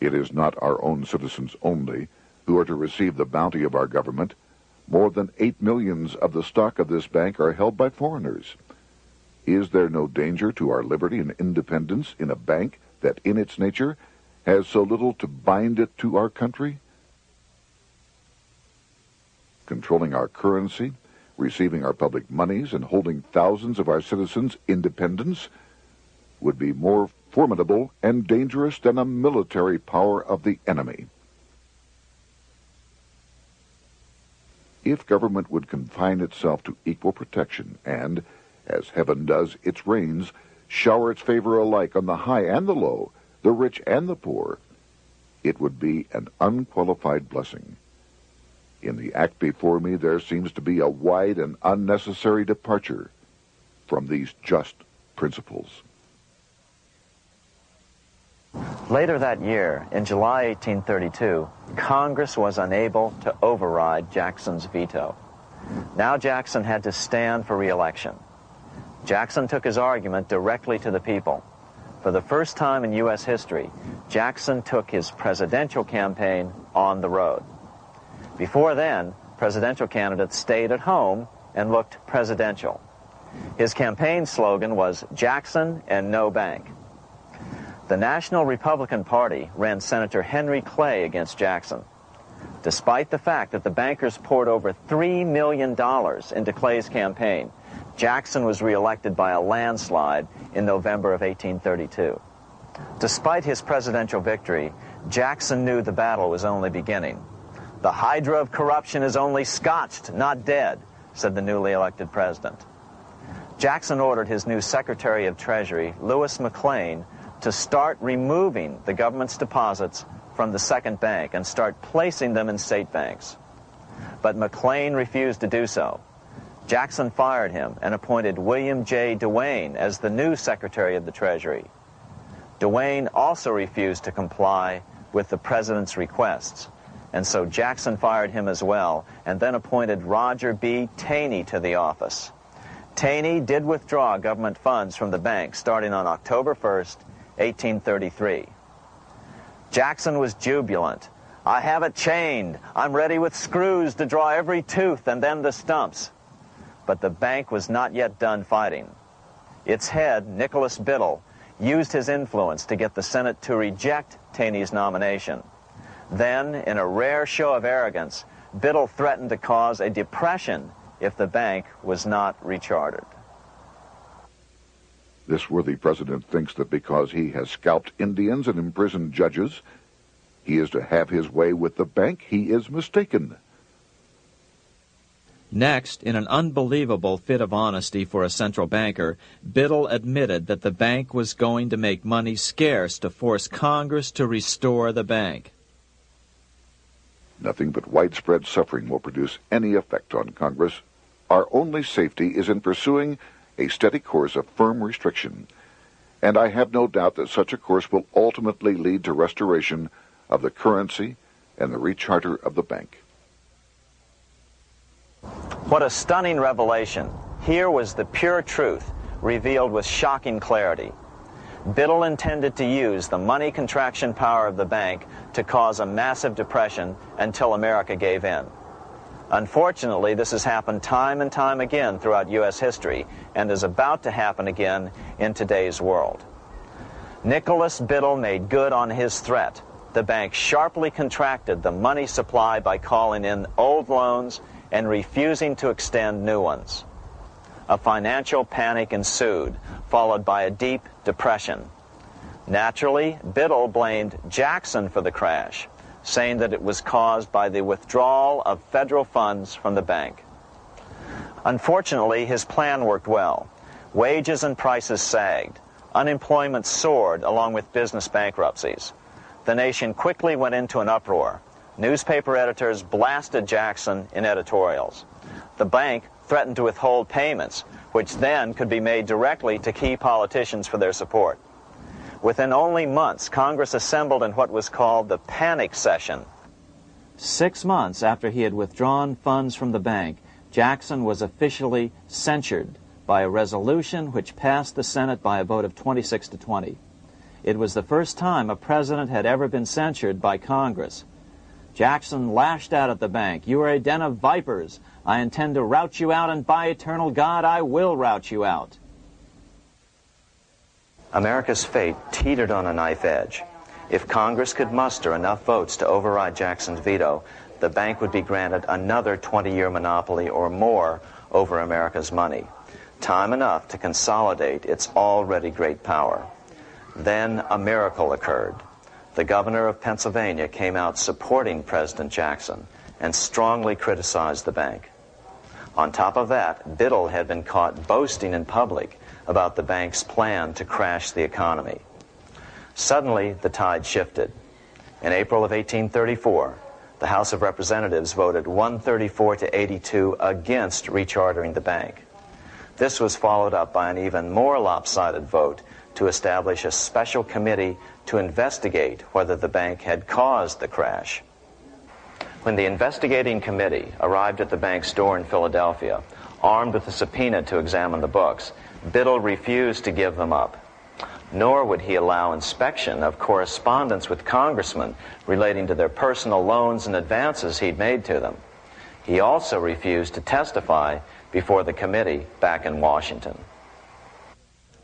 It is not our own citizens only who are to receive the bounty of our government. More than 8 million of the stock of this bank are held by foreigners. Is there no danger to our liberty and independence in a bank that in its nature has so little to bind it to our country? Controlling our currency, receiving our public monies, and holding thousands of our citizens' independence would be more formidable and dangerous than a military power of the enemy. If government would confine itself to equal protection and, as heaven does its rains, shower its favor alike on the high and the low, the rich and the poor, it would be an unqualified blessing. In the act before me, there seems to be a wide and unnecessary departure from these just principles. Later that year, in July 1832, Congress was unable to override Jackson's veto. Now Jackson had to stand for re-election. Jackson took his argument directly to the people. For the first time in U.S. history, Jackson took his presidential campaign on the road. Before then, presidential candidates stayed at home and looked presidential. His campaign slogan was "Jackson and no bank." The National Republican Party ran Senator Henry Clay against Jackson. Despite the fact that the bankers poured over $3 million into Clay's campaign, Jackson was reelected by a landslide in November of 1832. Despite his presidential victory, Jackson knew the battle was only beginning. "The hydra of corruption is only scotched, not dead," said the newly elected president. Jackson ordered his new Secretary of Treasury, Lewis McLean, to start removing the government's deposits from the second bank and start placing them in state banks. But McLean refused to do so. Jackson fired him and appointed William J. Duane as the new Secretary of the Treasury. Duane also refused to comply with the president's requests, and so Jackson fired him as well and then appointed Roger B. Taney to the office. Taney did withdraw government funds from the bank starting on October 1st, 1833. Jackson was jubilant. "I have it chained. I'm ready with screws to draw every tooth and then the stumps." But the bank was not yet done fighting. Its head, Nicholas Biddle, used his influence to get the Senate to reject Taney's nomination. Then, in a rare show of arrogance, Biddle threatened to cause a depression if the bank was not rechartered. This worthy president thinks that because he has scalped Indians and imprisoned judges, he is to have his way with the bank. He is mistaken. Next, in an unbelievable fit of honesty for a central banker, Biddle admitted that the bank was going to make money scarce to force Congress to restore the bank. Nothing but widespread suffering will produce any effect on Congress. Our only safety is in pursuing a steady course of firm restriction, and I have no doubt that such a course will ultimately lead to restoration of the currency and the recharter of the bank. What a stunning revelation. Here was the pure truth, revealed with shocking clarity. Biddle intended to use the money contraction power of the bank to cause a massive depression until America gave in. Unfortunately, this has happened time and time again throughout U.S. history and is about to happen again in today's world. Nicholas Biddle made good on his threat. The bank sharply contracted the money supply by calling in old loans and refusing to extend new ones. A financial panic ensued, followed by a deep depression. Naturally, Biddle blamed Jackson for the crash, saying that it was caused by the withdrawal of federal funds from the bank. Unfortunately, his plan worked well. Wages and prices sagged. Unemployment soared along with business bankruptcies. The nation quickly went into an uproar. Newspaper editors blasted Jackson in editorials. The bank threatened to withhold payments, which then could be made directly to key politicians for their support. Within only months, Congress assembled in what was called the panic session. 6 months after he had withdrawn funds from the bank, Jackson was officially censured by a resolution which passed the Senate by a vote of 26 to 20. It was the first time a president had ever been censured by Congress. Jackson lashed out at the bank. "You are a den of vipers. I intend to rout you out, and by eternal God, I will rout you out." America's fate teetered on a knife edge. If Congress could muster enough votes to override Jackson's veto, the bank would be granted another 20-year monopoly or more over America's money, time enough to consolidate its already great power. Then a miracle occurred. The governor of Pennsylvania came out supporting President Jackson and strongly criticized the bank. On top of that, Biddle had been caught boasting in public about the bank's plan to crash the economy. Suddenly, the tide shifted. In April of 1834, the House of Representatives voted 134 to 82 against rechartering the bank. This was followed up by an even more lopsided vote to establish a special committee to investigate whether the bank had caused the crash. When the investigating committee arrived at the bank's door in Philadelphia, armed with a subpoena to examine the books, Biddle refused to give them up. Nor would he allow inspection of correspondence with congressmen relating to their personal loans and advances he'd made to them. He also refused to testify before the committee back in Washington.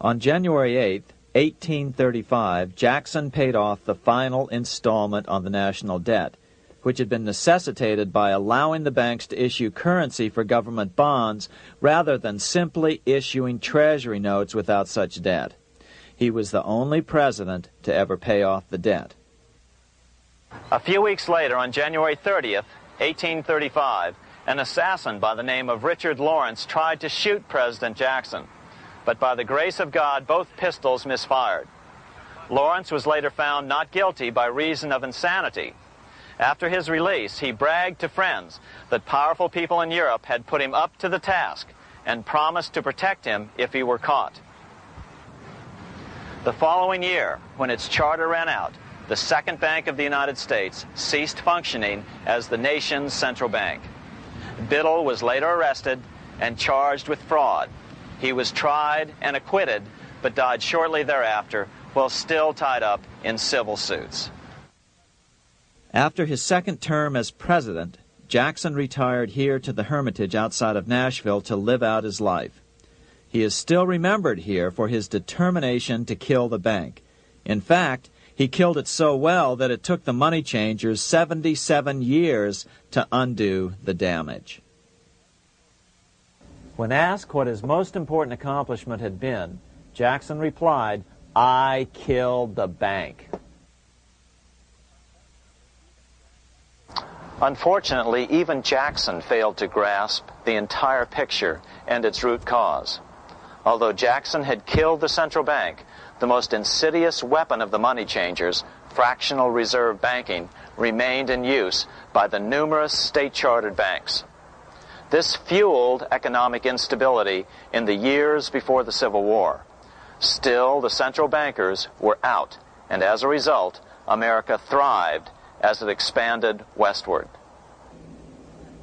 On January 8, 1835, Jackson paid off the final installment on the national debt, which had been necessitated by allowing the banks to issue currency for government bonds rather than simply issuing treasury notes without such debt. He was the only president to ever pay off the debt. A few weeks later, on January 30th, 1835, an assassin by the name of Richard Lawrence tried to shoot President Jackson, but by the grace of God, both pistols misfired. Lawrence was later found not guilty by reason of insanity. After his release, he bragged to friends that powerful people in Europe had put him up to the task and promised to protect him if he were caught. The following year, when its charter ran out, the Second Bank of the United States ceased functioning as the nation's central bank. Biddle was later arrested and charged with fraud. He was tried and acquitted, but died shortly thereafter while still tied up in civil suits. After his second term as president, Jackson retired here to the Hermitage outside of Nashville to live out his life. He is still remembered here for his determination to kill the bank. In fact, he killed it so well that it took the money changers 77 years to undo the damage. When asked what his most important accomplishment had been, Jackson replied, "I killed the bank." Unfortunately, even Jackson failed to grasp the entire picture and its root cause. Although Jackson had killed the central bank, the most insidious weapon of the money changers, fractional reserve banking, remained in use by the numerous state-chartered banks. This fueled economic instability in the years before the Civil War. Still, the central bankers were out, and as a result, America thrived as it expanded westward.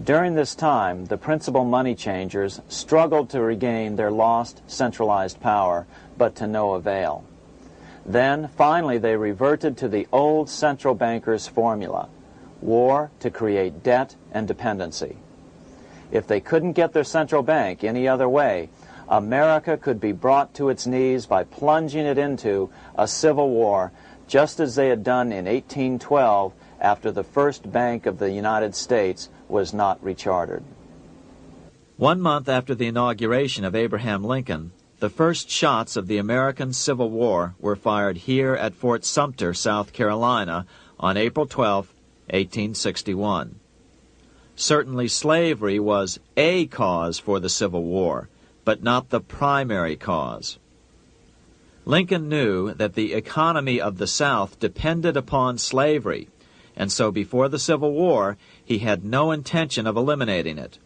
During this time, the principal money changers struggled to regain their lost centralized power, but to no avail. Then, finally, they reverted to the old central bankers' formula: war to create debt and dependency. If they couldn't get their central bank any other way, America could be brought to its knees by plunging it into a civil war, just as they had done in 1812 after the first Bank of the United States was not rechartered. 1 month after the inauguration of Abraham Lincoln, the first shots of the American Civil War were fired here at Fort Sumter, South Carolina, on April 12, 1861. Certainly slavery was a cause for the Civil War, but not the primary cause. Lincoln knew that the economy of the South depended upon slavery, and so before the Civil War, he had no intention of eliminating it.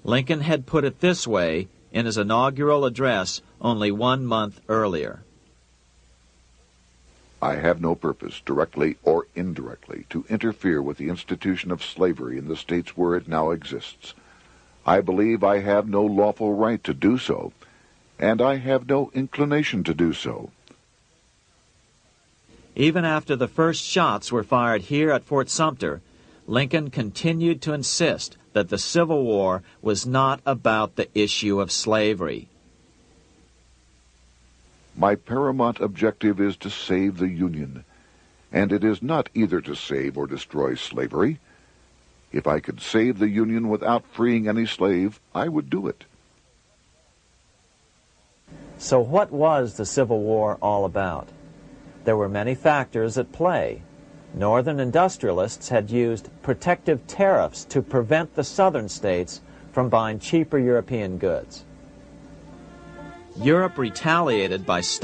Lincoln had put it this way in his inaugural address only 1 month earlier. I have no purpose, directly or indirectly, to interfere with the institution of slavery in the states where it now exists. I believe I have no lawful right to do so, and I have no inclination to do so. Even after the first shots were fired here at Fort Sumter, Lincoln continued to insist that the Civil War was not about the issue of slavery. My paramount objective is to save the Union, and it is not either to save or destroy slavery. If I could save the Union without freeing any slave, I would do it. So what was the Civil War all about? There were many factors at play. Northern industrialists had used protective tariffs to prevent the southern states from buying cheaper European goods. Europe retaliated by stopping